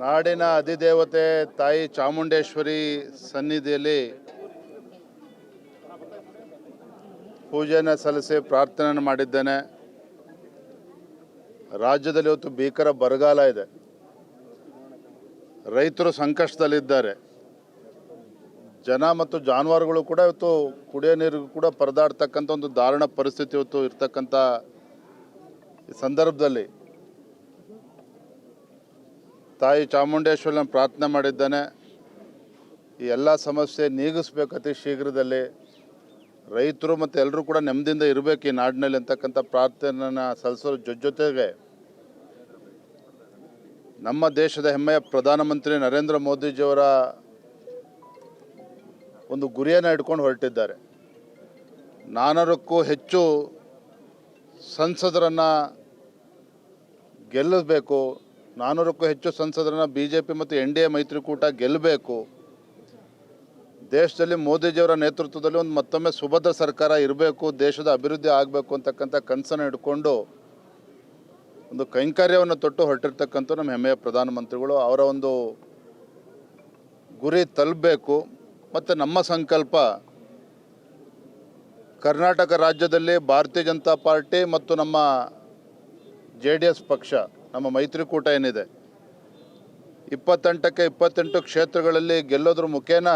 ನಾಡಿನ ಅಧಿದೇವತೆ ತಾಯಿ ಚಾಮುಂಡೇಶ್ವರಿ ಸನ್ನಿಧಿಯಲ್ಲಿ ಪೂಜೆಯನ್ನು ಸಲ್ಲಿಸಿ ಪ್ರಾರ್ಥನೆಯನ್ನು ಮಾಡಿದ್ದೇನೆ. ರಾಜ್ಯದಲ್ಲಿ ಇವತ್ತು ಭೀಕರ ಬರಗಾಲ ಇದೆ. ರೈತರು ಸಂಕಷ್ಟದಲ್ಲಿದ್ದಾರೆ. ಜನ ಮತ್ತು ಜಾನುವಾರುಗಳು ಕೂಡ ಇವತ್ತು ಕುಡಿಯೋ ನೀರಿಗೂ ಕೂಡ ಪರದಾಡ್ತಕ್ಕಂಥ ಒಂದು ದಾರುಣ ಪರಿಸ್ಥಿತಿ ಇವತ್ತು ಇರ್ತಕ್ಕಂಥ ಸಂದರ್ಭದಲ್ಲಿ ತಾಯಿ ಚಾಮುಂಡೇಶ್ವರಿನ ಪ್ರಾರ್ಥನೆ ಮಾಡಿದ್ದೇನೆ. ಈ ಎಲ್ಲ ಸಮಸ್ಯೆ ನೀಗಿಸ್ಬೇಕು ಅತಿ ಶೀಘ್ರದಲ್ಲಿ. ರೈತರು ಮತ್ತು ಎಲ್ಲರೂ ಕೂಡ ನೆಮ್ಮದಿಯಿಂದ ಇರಬೇಕು ಈ ನಾಡಿನಲ್ಲಿ ಅಂತಕ್ಕಂಥ ಪ್ರಾರ್ಥನೆಯನ್ನು ಸಲ್ಲಿಸೋ ಜೊತೆಗೆ ನಮ್ಮ ದೇಶದ ಹೆಮ್ಮೆಯ ಪ್ರಧಾನಮಂತ್ರಿ ನರೇಂದ್ರ ಮೋದಿಜಿಯವರ ಒಂದು ಗುರಿಯನ್ನು ಇಟ್ಕೊಂಡು ಹೊರಟಿದ್ದಾರೆ. 400ಕ್ಕೂ ಹೆಚ್ಚು ಸಂಸದರನ್ನು ಗೆಲ್ಲಬೇಕು. 400ಕ್ಕೂ ಹೆಚ್ಚು ಸಂಸದರನ್ನು BJP ಮತ್ತು NDA ಮೈತ್ರಿಕೂಟ ಗೆಲ್ಲಬೇಕು. ದೇಶದಲ್ಲಿ ಮೋದಿಜಿಯವರ ನೇತೃತ್ವದಲ್ಲಿ ಒಂದು ಮತ್ತೊಮ್ಮೆ ಸುಭದ್ರ ಸರ್ಕಾರ ಇರಬೇಕು, ದೇಶದ ಅಭಿವೃದ್ಧಿ ಆಗಬೇಕು ಅಂತಕ್ಕಂಥ ಕನಸನ್ನು ಇಟ್ಕೊಂಡು ಒಂದು ಕೈಂಕರ್ಯವನ್ನು ತೊಟ್ಟು ಹೊರಟಿರ್ತಕ್ಕಂಥ ನಮ್ಮ ಹೆಮ್ಮೆಯ ಪ್ರಧಾನಮಂತ್ರಿಗಳು. ಅವರ ಒಂದು ಗುರಿ ತಲುಪಬೇಕು. ಮತ್ತು ನಮ್ಮ ಸಂಕಲ್ಪ ಕರ್ನಾಟಕ ರಾಜ್ಯದಲ್ಲಿ ಭಾರತೀಯ ಜನತಾ ಪಾರ್ಟಿ ಮತ್ತು ನಮ್ಮ JDS ಪಕ್ಷ, ನಮ್ಮ ಮೈತ್ರಿಕೂಟ ಏನಿದೆ, 28ಕ್ಕೆ 28 ಕ್ಷೇತ್ರಗಳಲ್ಲಿ ಗೆಲ್ಲೋದ್ರ ಮುಖೇನ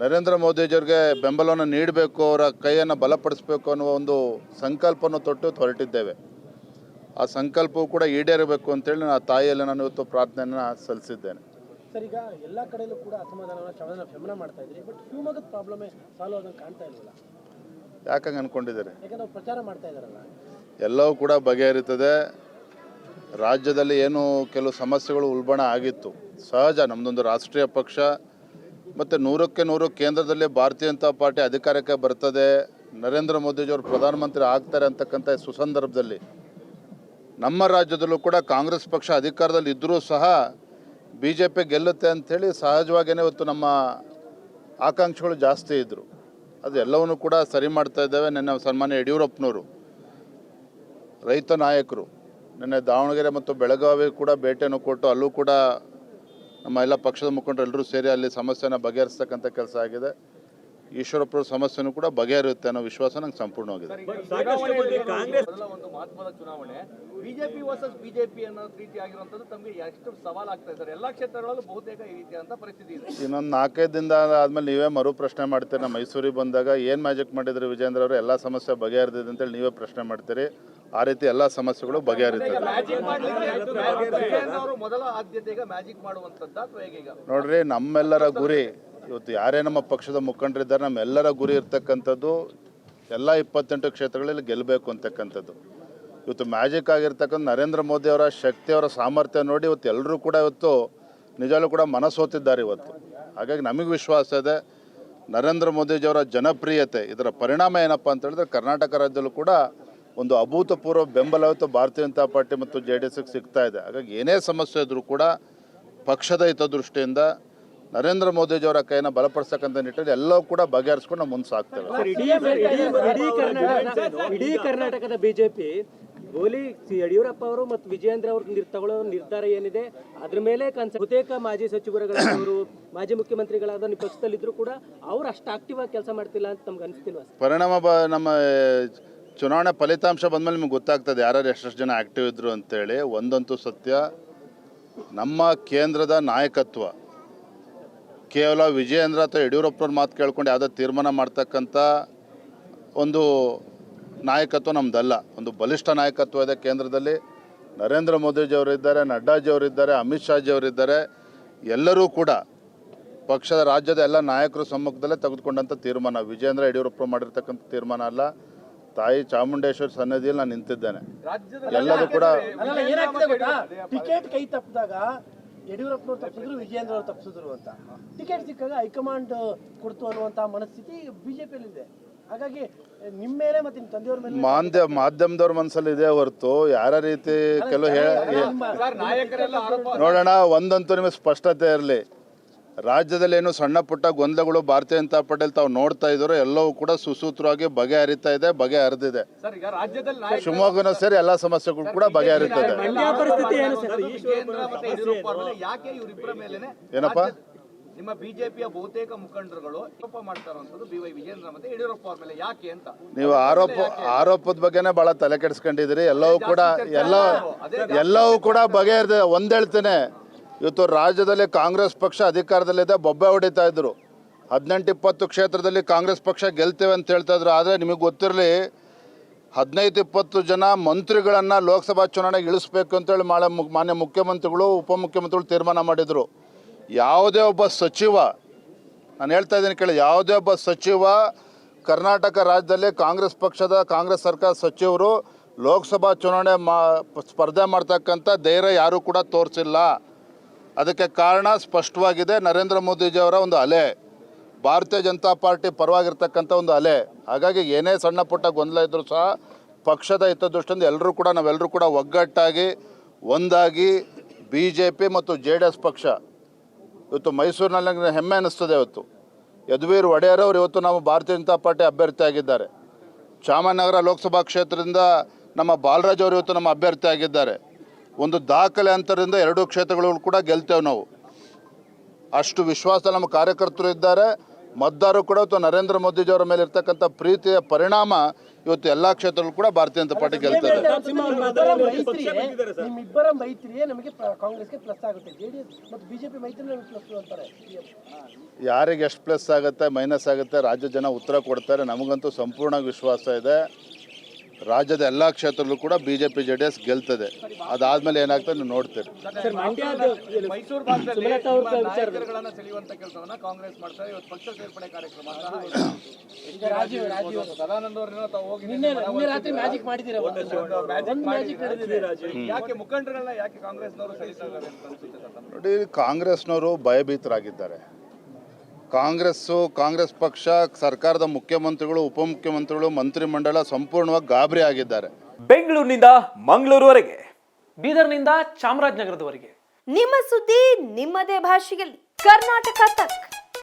ನರೇಂದ್ರ ಮೋದಿಜಿಯವರಿಗೆ ಬೆಂಬಲವನ್ನು ನೀಡಬೇಕು, ಅವರ ಕೈಯನ್ನು ಬಲಪಡಿಸಬೇಕು ಅನ್ನುವ ಒಂದು ಸಂಕಲ್ಪವನ್ನು ತೊಟ್ಟು ಹೊರಟಿದ್ದೇವೆ. ಆ ಸಂಕಲ್ಪವು ಕೂಡ ಈಡೇರಬೇಕು ಅಂತೇಳಿ ನಾನು ತಾಯಿಯಲ್ಲಿ ನಾನು ಇವತ್ತು ಪ್ರಾರ್ಥನೆಯನ್ನು ಸಲ್ಲಿಸಿದ್ದೇನೆ. ಸರ್, ಈಗ ಎಲ್ಲ ಕಡೆಯಲ್ಲೂ ಕೂಡ ಅಸಮಾಧಾನ ಶಮನ ಮಾಡ್ತಾ ಇದ್ರಿ, ಬಟ್ ಶಿವಮೊಗ್ಗದ ಪ್ರಾಬ್ಲಮೇ ಸಾಲ್ವ್ ಆದಂಗೆ ಕಾಣ್ತಾ ಇರಲಿಲ್ಲ. ಯಾಕಂಗೆ ಅಂದ್ಕೊಂಡಿದ್ದಾರೆ? ಯಾಕಂದ್ರೆ ಪ್ರಚಾರ ಮಾಡ್ತಾ ಇದ್ದಾರಲ್ಲ. ಎಲ್ಲವೂ ಕೂಡ ಬಗೆಹರಿತದೆ. ರಾಜ್ಯದಲ್ಲಿ ಏನು ಕೆಲವು ಸಮಸ್ಯೆಗಳು ಉಲ್ಬಣ ಆಗಿತ್ತು, ಸಹಜ. ನಮ್ಮದೊಂದು ರಾಷ್ಟ್ರೀಯ ಪಕ್ಷ ಮತ್ತು 100ಕ್ಕೆ 100 ಕೇಂದ್ರದಲ್ಲಿ ಭಾರತೀಯ ಜನತಾ ಪಾರ್ಟಿ ಅಧಿಕಾರಕ್ಕೆ ಬರ್ತದೆ, ನರೇಂದ್ರ ಮೋದಿಜಿಯವರು ಪ್ರಧಾನಮಂತ್ರಿ ಆಗ್ತಾರೆ ಅಂತಕ್ಕಂಥ ಸುಸಂದರ್ಭದಲ್ಲಿ ನಮ್ಮ ರಾಜ್ಯದಲ್ಲೂ ಕೂಡ ಕಾಂಗ್ರೆಸ್ ಪಕ್ಷ ಅಧಿಕಾರದಲ್ಲಿ ಇದ್ದರೂ ಸಹ BJP ಗೆಲ್ಲುತ್ತೆ ಅಂಥೇಳಿ ಸಹಜವಾಗಿಯೇ ಇವತ್ತು ನಮ್ಮ ಆಕಾಂಕ್ಷೆಗಳು ಜಾಸ್ತಿ ಇದ್ದರು. ಅದು ಎಲ್ಲವನ್ನೂ ಕೂಡ ಸರಿ ಮಾಡ್ತಾ ಇದ್ದೇವೆ. ನಿನ್ನೆ ಸನ್ಮಾನ್ಯ ಯಡಿಯೂರಪ್ಪನವರು, ರೈತ ನಾಯಕರು, ನಿನ್ನೆ ದಾವಣಗೆರೆ ಮತ್ತು ಬೆಳಗಾವಿ ಕೂಡ ಭೇಟಿಯನ್ನು ಕೊಟ್ಟು ಅಲ್ಲೂ ಕೂಡ ನಮ್ಮ ಎಲ್ಲ ಪಕ್ಷದ ಮುಖಂಡರು ಎಲ್ಲರೂ ಸೇರಿ ಅಲ್ಲಿ ಸಮಸ್ಯೆನ ಬಗೆಹರಿಸ್ತಕ್ಕಂಥ ಕೆಲಸ ಆಗಿದೆ. ಈಶ್ವರಪ್ಪರ ಸಮಸ್ಯೆನೂ ಕೂಡ ಬಗೆಹರಿಯುತ್ತೆ ಅನ್ನೋ ವಿಶ್ವಾಸ ನಂಗೆ ಸಂಪೂರ್ಣವಾಗಿದೆ. ಒಂದು ಮಹತ್ವದ ಚುನಾವಣೆ ಬಿಜೆಪಿ ವರ್ಸಸ್ ಬಿಜೆಪಿ ಅನ್ನೋ ರೀತಿ ಆಗಿರುವಂತದ್ದು ತಮಗೆ ಎಷ್ಟು ಸವಾಲಾಗ್ತಾ ಇದೆ ಸರ್? ಎಲ್ಲಾ ಕ್ಷೇತ್ರಗಳಲ್ಲೂ ಬಹುತೇಕ ಈ ರೀತಿಯಾದಂಥ ಪರಿಸ್ಥಿತಿ ಇದೆ. ಇನ್ನೊಂದು 4-5 ದಿನದ ಆದಮೇಲೆ ನೀವೇ ಮರು ಪ್ರಶ್ನೆ ಮಾಡ್ತೀರಿ. ನಮ್ಮ ಮೈಸೂರಿಗೆ ಬಂದಾಗ ಏನು ಮ್ಯಾಜಿಕ್ ಮಾಡಿದ್ರಿ ವಿಜೇಂದ್ರ ಅವರು, ಎಲ್ಲ ಸಮಸ್ಯೆ ಬಗೆಹರಿದಿದೆ ಅಂತೇಳಿ ನೀವೇ ಪ್ರಶ್ನೆ ಮಾಡ್ತೀರಿ. ಆ ರೀತಿ ಎಲ್ಲ ಸಮಸ್ಯೆಗಳು ಬಗೆಹರಿತದೆ. ಮೊದಲ ಆದ್ಯತೆಗೆ ಮ್ಯಾಜಿಕ್ ಮಾಡುವಂತದ್ದು ಅಥವಾ ಹೇಗೆ? ನೋಡ್ರಿ, ನಮ್ಮೆಲ್ಲರ ಗುರಿ ಇವತ್ತು ಯಾರೇ ನಮ್ಮ ಪಕ್ಷದ ಮುಖಂಡರಿದ್ದಾರೆ, ನಮ್ಮೆಲ್ಲರ ಗುರಿ ಇರ್ತಕ್ಕಂಥದ್ದು ಎಲ್ಲ 28 ಕ್ಷೇತ್ರಗಳಲ್ಲಿ ಗೆಲ್ಲಬೇಕು ಅಂತಕ್ಕಂಥದ್ದು. ಇವತ್ತು ಮ್ಯಾಜಿಕ್ ಆಗಿರ್ತಕ್ಕಂಥ ನರೇಂದ್ರ ಮೋದಿ ಅವರ ಶಕ್ತಿ, ಅವರ ಸಾಮರ್ಥ್ಯ ನೋಡಿ ಇವತ್ತು ಎಲ್ಲರೂ ಕೂಡ ಇವತ್ತು ನಿಜವೂ ಕೂಡ ಮನಸೋತಿದ್ದಾರೆ ಇವತ್ತು. ಹಾಗಾಗಿ ನಮಗೆ ವಿಶ್ವಾಸ ಇದೆ, ನರೇಂದ್ರ ಮೋದಿಜಿಯವರ ಜನಪ್ರಿಯತೆ, ಇದರ ಪರಿಣಾಮ ಏನಪ್ಪ ಅಂತ ಹೇಳಿದ್ರೆ ಕರ್ನಾಟಕ ರಾಜ್ಯದಲ್ಲೂ ಕೂಡ ಒಂದು ಅಭೂತಪೂರ್ವ ಬೆಂಬಲ ಇವತ್ತು ಭಾರತೀಯ ಜನತಾ ಪಾರ್ಟಿ ಮತ್ತು JDSಗೆ ಸಿಗ್ತಾ ಇದೆ. ಹಾಗಾಗಿ ಏನೇ ಸಮಸ್ಯೆ ಇದ್ದರೂ ಕೂಡ ಪಕ್ಷದ ಹಿತದೃಷ್ಟಿಯಿಂದ ನರೇಂದ್ರ ಮೋದಿಜಿಯವರ ಕೈಯನ್ನು ಬಲಪಡಿಸ್ತಕ್ಕಂಥ ನಿಟ್ಟಿನಲ್ಲಿ ಎಲ್ಲವೂ ಕೂಡ ಬಗೆಹರಿಸ್ಕೊಂಡು ನಾವು ಮುಂದೆ ಸಾಕ್ತೇವೆ. ಇಡೀ ಕರ್ನಾಟಕದ ಬಿಜೆಪಿ ಗೋಲಿ ಯಡಿಯೂರಪ್ಪ ಅವರು ಮತ್ತು ವಿಜಯೇಂದ್ರ ಅವರು ತಗೊಳ್ಳೋ ನಿರ್ಧಾರ ಏನಿದೆ ಅದ್ರ ಮೇಲೆ ಬಹುತೇಕ ಮಾಜಿ ಸಚಿವರುಗಳವರು, ಮಾಜಿ ಮುಖ್ಯಮಂತ್ರಿಗಳಾದ ಪಕ್ಷದಲ್ಲಿದ್ರು ಕೂಡ ಅವ್ರು ಅಷ್ಟು ಆಕ್ಟಿವ್ ಆಗಿ ಕೆಲಸ ಮಾಡ್ತಿಲ್ಲ ಅಂತ ನಮ್ಗೆ ಅನಿಸ್ತಿಲ್ವಾ? ಪರಿಣಾಮ ನಮ್ಮ ಚುನಾವಣೆ ಫಲಿತಾಂಶ ಬಂದಮೇಲೆ ನಿಮ್ಗೆ ಗೊತ್ತಾಗ್ತದೆ ಯಾರು ಎಷ್ಟೆಷ್ಟು ಜನ ಆ್ಯಕ್ಟಿವ್ ಇದ್ರು ಅಂತೇಳಿ. ಒಂದಂತೂ ಸತ್ಯ, ನಮ್ಮ ಕೇಂದ್ರದ ನಾಯಕತ್ವ ಕೇವಲ ವಿಜಯೇಂದ್ರ ಅಥವಾ ಯಡಿಯೂರಪ್ಪನವ್ರ ಮಾತು ಕೇಳ್ಕೊಂಡು ಯಾವುದೋ ತೀರ್ಮಾನ ಮಾಡ್ತಕ್ಕಂಥ ಒಂದು ನಾಯಕತ್ವ ನಮ್ಮದಲ್ಲ. ಒಂದು ಬಲಿಷ್ಠ ನಾಯಕತ್ವ ಇದೆ ಕೇಂದ್ರದಲ್ಲಿ. ನರೇಂದ್ರ ಮೋದಿಜಿಯವರಿದ್ದಾರೆ, ನಡ್ಡಾಜಿಯವರಿದ್ದಾರೆ, ಅಮಿತ್ ಶಾಜಿಯವರಿದ್ದಾರೆ. ಎಲ್ಲರೂ ಕೂಡ ಪಕ್ಷದ ರಾಜ್ಯದ ಎಲ್ಲ ನಾಯಕರು ಸಮ್ಮುಖದಲ್ಲೇ ತೆಗೆದುಕೊಂಡಂಥ ತೀರ್ಮಾನ. ವಿಜಯೇಂದ್ರ ಯಡಿಯೂರಪ್ಪ ಮಾಡಿರ್ತಕ್ಕಂಥ ತೀರ್ಮಾನ ಅಲ್ಲ. ತಾಯಿ ಚಾಮುಂಡೇಶ್ವರಿ ಸನ್ನಿಧಿಯಲ್ಲಿ ನಾನು ನಿಂತಿದ್ದೇನೆ. ಎಲ್ಲರೂ ಕೂಡ ಟಿಕೆಟ್ ಕೈ ತಪ್ಪಿದಾಗ ಯಡಿಯೂರಪ್ಪನವ್ರು ತಪ್ಪಿದ್ರು, ವಿಜಯೇಂದ್ರ ಅವರು ತಪ್ಪಿಸಿದ್ರು ಅಂತ. ಟಿಕೆಟ್ ಸಿಕ್ಕಾಗ ಹೈಕಮಾಂಡ್ ಕೊಡ್ತು ಅನ್ನುವಂತಹ ಮನಸ್ಥಿತಿ ಬಿಜೆಪಿಯಲ್ಲಿ ಇದೆ. ಹಾಗಾಗಿ ನಿಮ್ಮ ಮೇಲೆ ಮತ್ತೆ ನಿಮ್ಮ ತಂದೆಯವ್ರ ಮೇಲೆ ಮಾಧ್ಯಮದವ್ರ ಮನಸ್ಸಲ್ಲಿ ಇದೆ ಹೊರತು ಯಾರ ರೀತಿ ಕೆಲವು ನೋಡೋಣ. ಒಂದಂತೂ ನಿಮಗೆ ಸ್ಪಷ್ಟತೆ ಇರಲಿ, ರಾಜ್ಯದಲ್ಲಿ ಏನು ಸಣ್ಣ ಪುಟ್ಟ ಗೊಂದಲಗಳು ಭಾರತೀಯ ಜನತಾ ಪಾರ್ಟಿಯಲ್ಲಿ ತಾವು ನೋಡ್ತಾ ಇದ್ದಾರೋ ಎಲ್ಲವೂ ಕೂಡ ಸುಸೂತ್ರವಾಗಿ ಬಗೆಹರಿತಾ ಇದೆ, ಬಗೆಹರಿದಿದೆ. ಸರ್ ಈಗ ರಾಜ್ಯದಲ್ಲಿ ನಾಯಕ ಶಿವಮೊಗ್ಗನ ಸೇರಿ ಎಲ್ಲ ಸಮಸ್ಯೆಗಳು ಕೂಡ ಬಗೆಹರಿತದೆ. ಮಂಡ್ಯ ಪರಿಸ್ಥಿತಿ ಏನು ಸರ್? ವಿಜಯೇಂದ್ರ ಮತ್ತೆ ಯಡಿಯೂರಪ್ಪ ಅವ್ರ ಮೇಲೆ ಯಾಕೆ ಇವರಿಬ್ಬರ ಮೇಲೆನೆ ಏನಪ್ಪ? ನಿಮ್ಮ ಬಿಜೆಪಿಯ ಬಹುತೇಕ ಮುಖಂಡರುಗಳು ಆರೋಪ ಮಾಡ್ತಾ ಇರುವಂತದ್ದು BY ವಿಜಯೇಂದ್ರ ಮತ್ತೆ ಯಡಿಯೂರಪ್ಪ ಅವ್ರ ಮೇಲೆ ಯಾಕೆ ಅಂತ? ನೀವು ಆರೋಪದ ಬಗ್ಗೆನೇ ಬಹಳ ತಲೆ ಕೆಡಿಸ್ಕೊಂಡಿದ್ದೀರಿ. ಎಲ್ಲವೂ ಕೂಡ ಬಗೆಹರಿದಿದೆ. ಒಂದ್ ಹೇಳ್ತೇನೆ, ಇವತ್ತು ರಾಜ್ಯದಲ್ಲಿ ಕಾಂಗ್ರೆಸ್ ಪಕ್ಷ ಅಧಿಕಾರದಲ್ಲಿದೆ, ಬೊಬ್ಬೆ ಹೊಡಿತಾ ಇದ್ರು. 18-20 ಕ್ಷೇತ್ರದಲ್ಲಿ ಕಾಂಗ್ರೆಸ್ ಪಕ್ಷ ಗೆಲ್ತೇವೆ ಅಂತ ಹೇಳ್ತಾ ಇದ್ರು. ಆದರೆ ನಿಮಗೆ ಗೊತ್ತಿರಲಿ, 15-20 ಜನ ಮಂತ್ರಿಗಳನ್ನು ಲೋಕಸಭಾ ಚುನಾವಣೆಗೆ ಇಳಿಸ್ಬೇಕು ಅಂತೇಳಿ ಮಾನ್ಯ ಮುಖ್ಯಮಂತ್ರಿಗಳು, ಉಪಮುಖ್ಯಮಂತ್ರಿಗಳು ತೀರ್ಮಾನ ಮಾಡಿದರು. ಯಾವುದೇ ಒಬ್ಬ ಸಚಿವ, ನಾನು ಹೇಳ್ತಾ ಇದ್ದೀನಿ ಕೇಳಿ, ಯಾವುದೇ ಒಬ್ಬ ಸಚಿವ ಕರ್ನಾಟಕ ರಾಜ್ಯದಲ್ಲಿ ಕಾಂಗ್ರೆಸ್ ಸರ್ಕಾರ ಸಚಿವರು ಲೋಕಸಭಾ ಚುನಾವಣೆ ಸ್ಪರ್ಧೆ ಮಾಡ್ತಕ್ಕಂಥ ಧೈರ್ಯ ಯಾರೂ ಕೂಡ ತೋರಿಸಿಲ್ಲ. ಅದಕ್ಕೆ ಕಾರಣ ಸ್ಪಷ್ಟವಾಗಿದೆ. ನರೇಂದ್ರ ಮೋದಿಜಿಯವರ ಒಂದು ಅಲೆ, ಭಾರತೀಯ ಜನತಾ ಪಾರ್ಟಿ ಪರವಾಗಿರ್ತಕ್ಕಂಥ ಒಂದು ಅಲೆ. ಹಾಗಾಗಿ ಏನೇ ಸಣ್ಣ ಪುಟ್ಟ ಗೊಂದಲ ಇದ್ದರೂ ಸಹ ಪಕ್ಷದ ಹಿತದೃಷ್ಟಿಯಿಂದ ನಾವೆಲ್ಲರೂ ಕೂಡ ಒಗ್ಗಟ್ಟಾಗಿ ಒಂದಾಗಿ BJP ಮತ್ತು JDS ಪಕ್ಷ ಇವತ್ತು ಮೈಸೂರಿನಲ್ಲಿ ಹೆಮ್ಮೆ ಅನ್ನಿಸ್ತದೆ. ಇವತ್ತು ಯದುವೀರ್ ಒಡೆಯರ್ ಅವರು ಇವತ್ತು ನಮ್ಮ ಭಾರತೀಯ ಜನತಾ ಪಾರ್ಟಿ ಅಭ್ಯರ್ಥಿ ಆಗಿದ್ದಾರೆ. ಚಾಮರಾಜನಗರ ಲೋಕಸಭಾ ಕ್ಷೇತ್ರದಿಂದ ನಮ್ಮ ಬಾಲರಾಜ್ ಅವರು ಇವತ್ತು ನಮ್ಮ ಅಭ್ಯರ್ಥಿ ಆಗಿದ್ದಾರೆ. ಒಂದು ದಾಖಲೆ ಅಂತರದಿಂದ 2 ಕ್ಷೇತ್ರಗಳು ಕೂಡ ಗೆಲ್ತೇವೆ ನಾವು. ಅಷ್ಟು ವಿಶ್ವಾಸ ನಮ್ಮ ಕಾರ್ಯಕರ್ತರು ಇದ್ದಾರೆ. ಮತದಾರರು ಕೂಡ ಇವತ್ತು ನರೇಂದ್ರ ಮೋದಿಜಿಯವರ ಮೇಲೆ ಇರ್ತಕ್ಕಂಥ ಪ್ರೀತಿಯ ಪರಿಣಾಮ ಇವತ್ತು ಎಲ್ಲ ಕ್ಷೇತ್ರಗಳು ಕೂಡ ಭಾರತೀಯ ಜನತಾ ಪಾರ್ಟಿ ಗೆಲ್ತದೆ. ನಿಮ್ಮಿಬ್ಬರ ಮೈತ್ರಿಯೇ ನಮಗೆ ಕಾಂಗ್ರೆಸ್ಗೆ ಪ್ಲಸ್ ಆಗುತ್ತೆ, JDS ಮತ್ತು ಬಿಜೆಪಿ ಮೈತ್ರಿ ನಮಗೆ ಪ್ಲಸ್ ಅಂತಾರೆ. ಯಾರಿಗೆ ಎಷ್ಟು ಪ್ಲಸ್ ಆಗುತ್ತೆ ಮೈನಸ್ ಆಗುತ್ತೆ ರಾಜ್ಯ ಜನ ಉತ್ತರ ಕೊಡ್ತಾರೆ. ನಮಗಂತೂ ಸಂಪೂರ್ಣ ವಿಶ್ವಾಸ ಇದೆ. ರಾಜ್ಯದ ಎಲ್ಲ ಕ್ಷೇತ್ರದಲ್ಲೂ ಕೂಡ BJP JDS ಗೆಲ್ತದೆ. ಅದಾದ್ಮೇಲೆ ಏನಾಗ್ತದೆ ನೀವು ನೋಡ್ತೀರಿ. ಮೈಸೂರು ಭಾಗದಲ್ಲಿ ನಾಯಕರುಗಳನ್ನ ಸೆಳೆಯುವಂತ ಕೆಲಸವನ್ನ ಕಾಂಗ್ರೆಸ್ ಮಾಡ್ತಾರೆ. ಇವತ್ತು ಪಕ್ಷ ಸೇರ್ಪಡೆ ಕಾರ್ಯಕ್ರಮ ಸದಾನಂದ ಅವ್ರನ್ನ ತಾವು ಹೋಗಿ ರಾತ್ರಿ ಮ್ಯಾಜಿಕ್ ಮಾಡಿದಿರ, ಯಾಕೆ ಮುಖಂಡರನ್ನ ಯಾಕೆ ಕಾಂಗ್ರೆಸ್ನವರು ಸೆಳೀತಾ ಇದ್ದಾರೆ ಅಂತ ಅನ್ಸುತ್ತೆ ಸರ್? ನೋಡಿ, ಕಾಂಗ್ರೆಸ್ನವರು ಭಯಭೀತರಾಗಿದ್ದಾರೆ. ಕಾಂಗ್ರೆಸ್ ಪಕ್ಷ, ಸರ್ಕಾರದ ಮುಖ್ಯಮಂತ್ರಿಗಳು, ಉಪಮುಖ್ಯಮಂತ್ರಿಗಳು, ಮಂತ್ರಿಮಂಡಲ ಸಂಪೂರ್ಣವಾಗಿ ಗಾಬರಿ ಆಗಿದ್ದಾರೆ. ಬೆಂಗಳೂರಿನಿಂದ ಮಂಗಳೂರುವರೆಗೆ, ಬೀದರ್ನಿಂದ ಚಾಮರಾಜನಗರದವರೆಗೆ ನಿಮ್ಮ ಸುದ್ದಿ ನಿಮ್ಮದೇ ಭಾಷೆಯಲ್ಲಿ ಕರ್ನಾಟಕ ತಕ್.